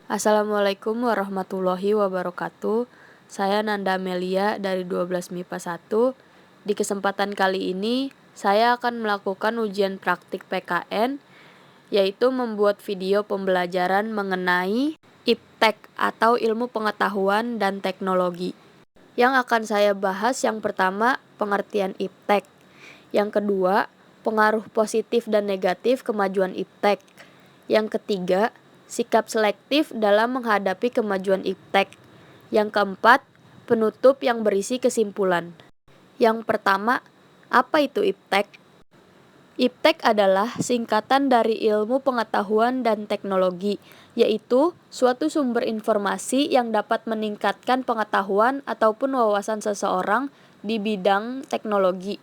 Assalamualaikum warahmatullahi wabarakatuh. Saya Nanda Melia dari 12 MIPA 1. Di kesempatan kali ini, saya akan melakukan ujian praktik PKN, yaitu membuat video pembelajaran mengenai IPTEK atau Ilmu Pengetahuan dan Teknologi. Yang akan saya bahas yang pertama, pengertian IPTEK. Yang kedua, pengaruh positif dan negatif kemajuan IPTEK. Yang ketiga, sikap selektif dalam menghadapi kemajuan IPTEK. Yang keempat, penutup yang berisi kesimpulan. Yang pertama, apa itu IPTEK? IPTEK adalah singkatan dari Ilmu Pengetahuan dan Teknologi, yaitu suatu sumber informasi yang dapat meningkatkan pengetahuan ataupun wawasan seseorang di bidang teknologi.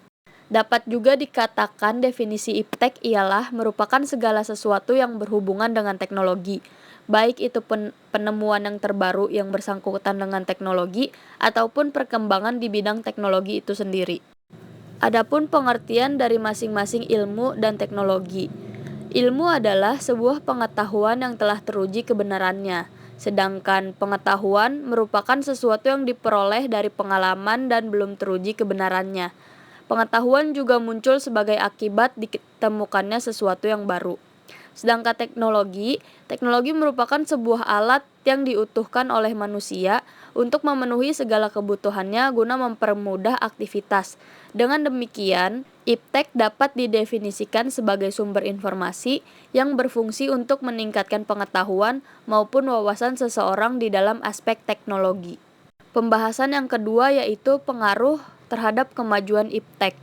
Dapat juga dikatakan definisi IPTEK ialah merupakan segala sesuatu yang berhubungan dengan teknologi, baik itu penemuan yang terbaru yang bersangkutan dengan teknologi ataupun perkembangan di bidang teknologi itu sendiri. Adapun pengertian dari masing-masing ilmu dan teknologi. Ilmu adalah sebuah pengetahuan yang telah teruji kebenarannya, sedangkan pengetahuan merupakan sesuatu yang diperoleh dari pengalaman dan belum teruji kebenarannya. Pengetahuan juga muncul sebagai akibat ditemukannya sesuatu yang baru. Sedangkan teknologi merupakan sebuah alat yang diutuhkan oleh manusia untuk memenuhi segala kebutuhannya guna mempermudah aktivitas. Dengan demikian, IPTEK dapat didefinisikan sebagai sumber informasi yang berfungsi untuk meningkatkan pengetahuan maupun wawasan seseorang di dalam aspek teknologi. Pembahasan yang kedua yaitu pengaruh terhadap kemajuan IPTEK.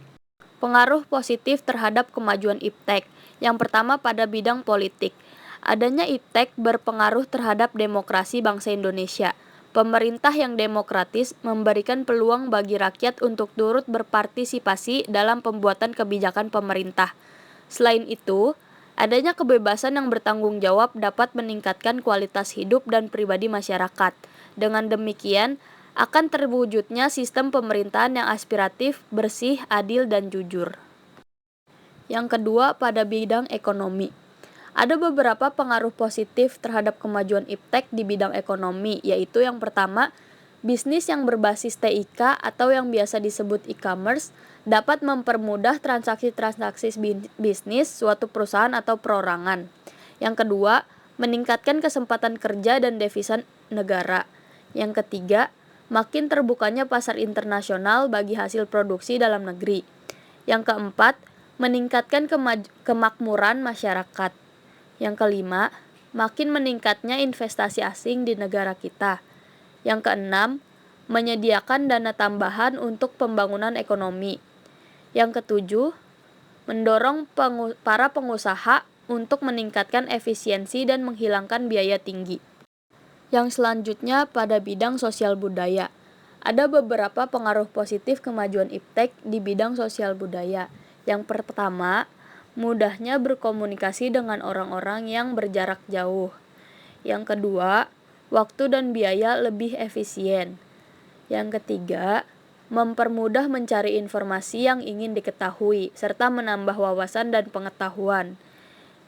Pengaruh positif terhadap kemajuan IPTEK. Yang pertama pada bidang politik. Adanya IPTEK berpengaruh terhadap demokrasi bangsa Indonesia. Pemerintah yang demokratis memberikan peluang bagi rakyat untuk turut berpartisipasi dalam pembuatan kebijakan pemerintah. Selain itu, adanya kebebasan yang bertanggung jawab dapat meningkatkan kualitas hidup dan pribadi masyarakat. Dengan demikian, akan terwujudnya sistem pemerintahan yang aspiratif, bersih, adil, dan jujur. Yang kedua, pada bidang ekonomi. Ada beberapa pengaruh positif terhadap kemajuan IPTEK di bidang ekonomi, yaitu yang pertama, bisnis yang berbasis TIK atau yang biasa disebut e-commerce dapat mempermudah transaksi-transaksi bisnis suatu perusahaan atau perorangan. Yang kedua, meningkatkan kesempatan kerja dan devisa negara. Yang ketiga, makin terbukanya pasar internasional bagi hasil produksi dalam negeri. Yang keempat, meningkatkan kemakmuran masyarakat. Yang kelima, makin meningkatnya investasi asing di negara kita. Yang keenam, menyediakan dana tambahan untuk pembangunan ekonomi. Yang ketujuh, mendorong para pengusaha untuk meningkatkan efisiensi dan menghilangkan biaya tinggi. Yang selanjutnya pada bidang sosial budaya. Ada beberapa pengaruh positif kemajuan IPTEK di bidang sosial budaya. Yang pertama, mudahnya berkomunikasi dengan orang-orang yang berjarak jauh. Yang kedua, waktu dan biaya lebih efisien. Yang ketiga, mempermudah mencari informasi yang ingin diketahui, serta menambah wawasan dan pengetahuan.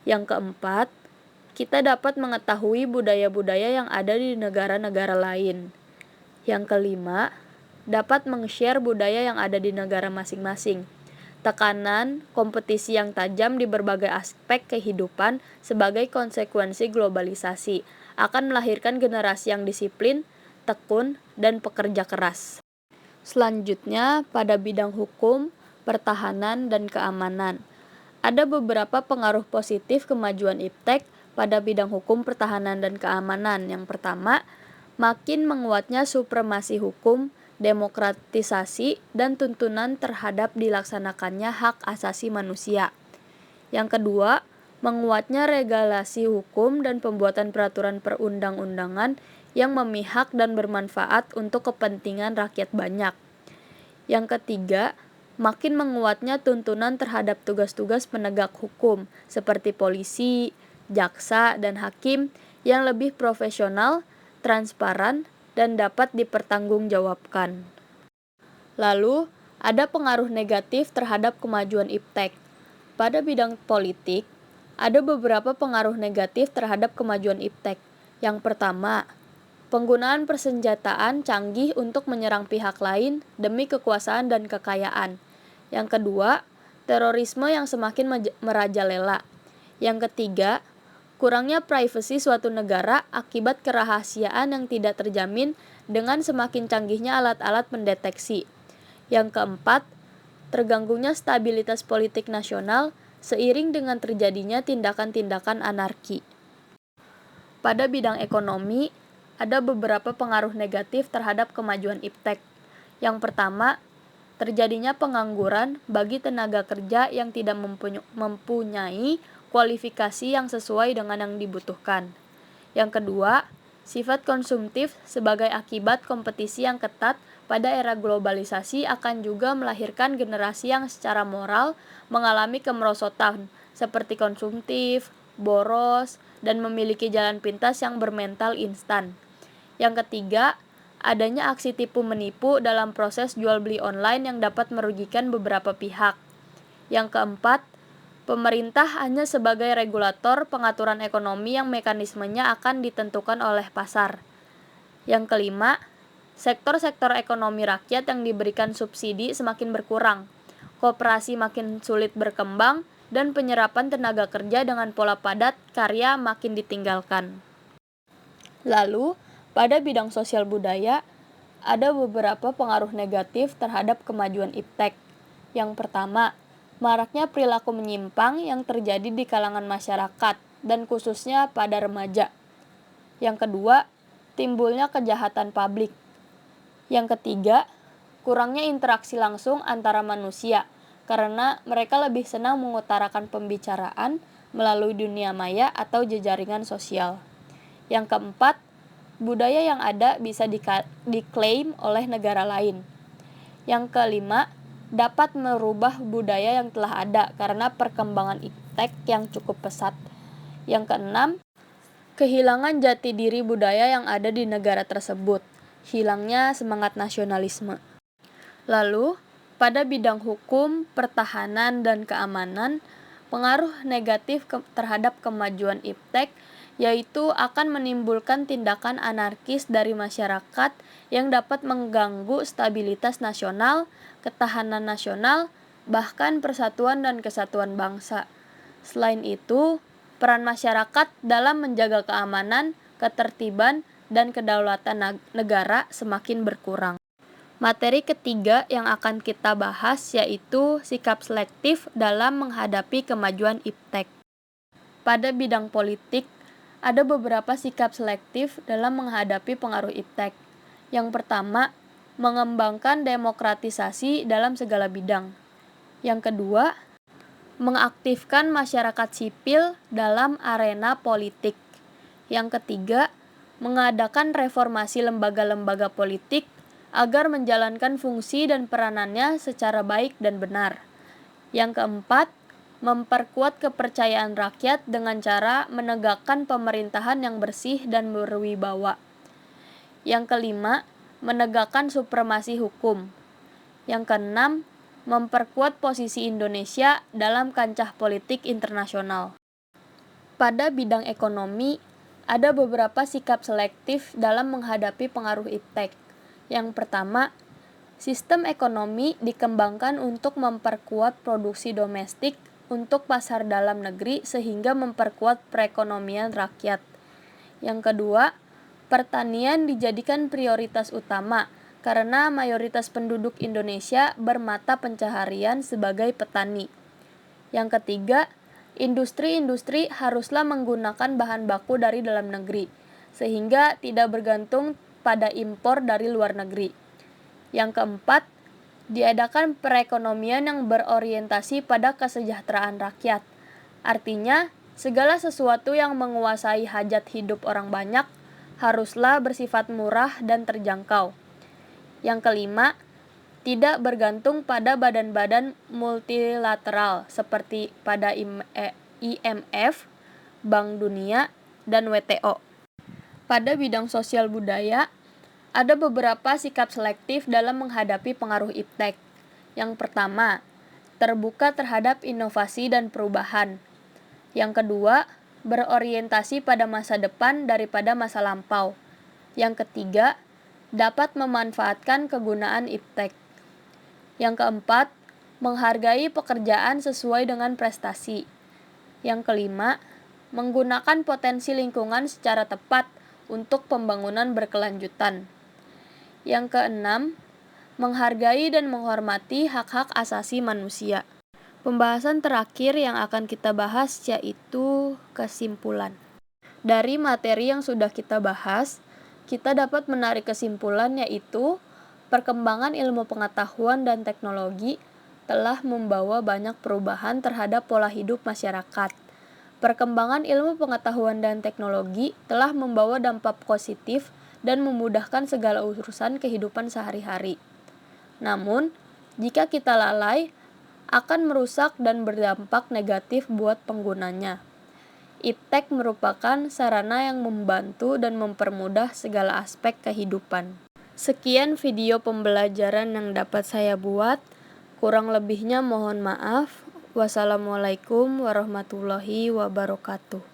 Yang keempat, kita dapat mengetahui budaya-budaya yang ada di negara-negara lain. Yang kelima, dapat meng-share budaya yang ada di negara masing-masing. Tekanan kompetisi yang tajam di berbagai aspek kehidupan sebagai konsekuensi globalisasi akan melahirkan generasi yang disiplin, tekun, dan pekerja keras. Selanjutnya, pada bidang hukum, pertahanan, dan keamanan. Ada beberapa pengaruh positif kemajuan IPTEK pada bidang hukum, pertahanan, dan keamanan. Yang pertama, makin menguatnya supremasi hukum, demokratisasi, dan tuntunan terhadap dilaksanakannya hak asasi manusia. Yang kedua, menguatnya regulasi hukum dan pembuatan peraturan perundang-undangan yang memihak dan bermanfaat untuk kepentingan rakyat banyak. Yang ketiga, makin menguatnya tuntunan terhadap tugas-tugas penegak hukum seperti polisi, jaksa, dan hakim yang lebih profesional, transparan, dan dapat dipertanggungjawabkan. Lalu, ada pengaruh negatif terhadap kemajuan IPTEK. Pada bidang politik, ada beberapa pengaruh negatif terhadap kemajuan IPTEK. Yang pertama, penggunaan persenjataan canggih untuk menyerang pihak lain demi kekuasaan dan kekayaan. Yang kedua, terorisme yang semakin merajalela. Yang ketiga, kurangnya privasi suatu negara akibat kerahasiaan yang tidak terjamin dengan semakin canggihnya alat-alat pendeteksi. Yang keempat, terganggunya stabilitas politik nasional seiring dengan terjadinya tindakan-tindakan anarki. Pada bidang ekonomi, ada beberapa pengaruh negatif terhadap kemajuan iptek. Yang pertama, terjadinya pengangguran bagi tenaga kerja yang tidak mempunyai kualifikasi yang sesuai dengan yang dibutuhkan. Yang kedua, sifat konsumtif sebagai akibat kompetisi yang ketat pada era globalisasi akan juga melahirkan generasi yang secara moral mengalami kemerosotan seperti konsumtif, boros, dan memiliki jalan pintas yang bermental instan. Yang ketiga, adanya aksi tipu-menipu dalam proses jual-beli online yang dapat merugikan beberapa pihak. Yang keempat, pemerintah hanya sebagai regulator pengaturan ekonomi yang mekanismenya akan ditentukan oleh pasar. Yang kelima, sektor-sektor ekonomi rakyat yang diberikan subsidi semakin berkurang, koperasi makin sulit berkembang, dan penyerapan tenaga kerja dengan pola padat karya makin ditinggalkan. Lalu, pada bidang sosial budaya, ada beberapa pengaruh negatif terhadap kemajuan iptek. Yang pertama, maraknya perilaku menyimpang yang terjadi di kalangan masyarakat, dan khususnya pada remaja. Yang kedua, timbulnya kejahatan publik. Yang ketiga, kurangnya interaksi langsung antara manusia, karena mereka lebih senang mengutarakan pembicaraan melalui dunia maya atau jejaringan sosial. Yang keempat, budaya yang ada bisa diklaim oleh negara lain. Yang kelima, dapat merubah budaya yang telah ada karena perkembangan iptek yang cukup pesat. Yang keenam, kehilangan jati diri budaya yang ada di negara tersebut, hilangnya semangat nasionalisme. Lalu, pada bidang hukum, pertahanan, dan keamanan, pengaruh negatif terhadap kemajuan iptek yaitu akan menimbulkan tindakan anarkis dari masyarakat yang dapat mengganggu stabilitas nasional, ketahanan nasional, bahkan persatuan dan kesatuan bangsa. Selain itu, peran masyarakat dalam menjaga keamanan, ketertiban, dan kedaulatan negara semakin berkurang. Materi ketiga yang akan kita bahas yaitu sikap selektif dalam menghadapi kemajuan iptek. Pada bidang politik, ada beberapa sikap selektif dalam menghadapi pengaruh iptek. Yang pertama, mengembangkan demokratisasi dalam segala bidang. Yang kedua, mengaktifkan masyarakat sipil dalam arena politik. Yang ketiga, mengadakan reformasi lembaga-lembaga politik agar menjalankan fungsi dan peranannya secara baik dan benar. Yang keempat, memperkuat kepercayaan rakyat dengan cara menegakkan pemerintahan yang bersih dan berwibawa. Yang kelima, menegakkan supremasi hukum. Yang keenam, memperkuat posisi Indonesia dalam kancah politik internasional. Pada bidang ekonomi, ada beberapa sikap selektif dalam menghadapi pengaruh iptek. Yang pertama, sistem ekonomi dikembangkan untuk memperkuat produksi domestik untuk pasar dalam negeri sehingga memperkuat perekonomian rakyat. Yang kedua, pertanian dijadikan prioritas utama karena mayoritas penduduk Indonesia bermata pencaharian sebagai petani. Yang ketiga, industri-industri haruslah menggunakan bahan baku dari dalam negeri, sehingga tidak bergantung pada impor dari luar negeri. Yang keempat, diadakan perekonomian yang berorientasi pada kesejahteraan rakyat. Artinya, segala sesuatu yang menguasai hajat hidup orang banyak haruslah bersifat murah dan terjangkau. Yang kelima, tidak bergantung pada badan-badan multilateral seperti pada IMF, Bank Dunia, dan WTO. Pada bidang sosial budaya, ada beberapa sikap selektif dalam menghadapi pengaruh iptek. Yang pertama, terbuka terhadap inovasi dan perubahan. Yang kedua, berorientasi pada masa depan daripada masa lampau. Yang ketiga, dapat memanfaatkan kegunaan iptek. Yang keempat, menghargai pekerjaan sesuai dengan prestasi. Yang kelima, menggunakan potensi lingkungan secara tepat untuk pembangunan berkelanjutan. Yang keenam, menghargai dan menghormati hak-hak asasi manusia. Pembahasan terakhir yang akan kita bahas yaitu kesimpulan. Dari materi yang sudah kita bahas, kita dapat menarik kesimpulan yaitu perkembangan ilmu pengetahuan dan teknologi telah membawa banyak perubahan terhadap pola hidup masyarakat. Perkembangan ilmu pengetahuan dan teknologi telah membawa dampak positif dan memudahkan segala urusan kehidupan sehari-hari. Namun, jika kita lalai, akan merusak dan berdampak negatif buat penggunanya. Iptek merupakan sarana yang membantu dan mempermudah segala aspek kehidupan. Sekian video pembelajaran yang dapat saya buat. Kurang lebihnya mohon maaf. Wassalamualaikum warahmatullahi wabarakatuh.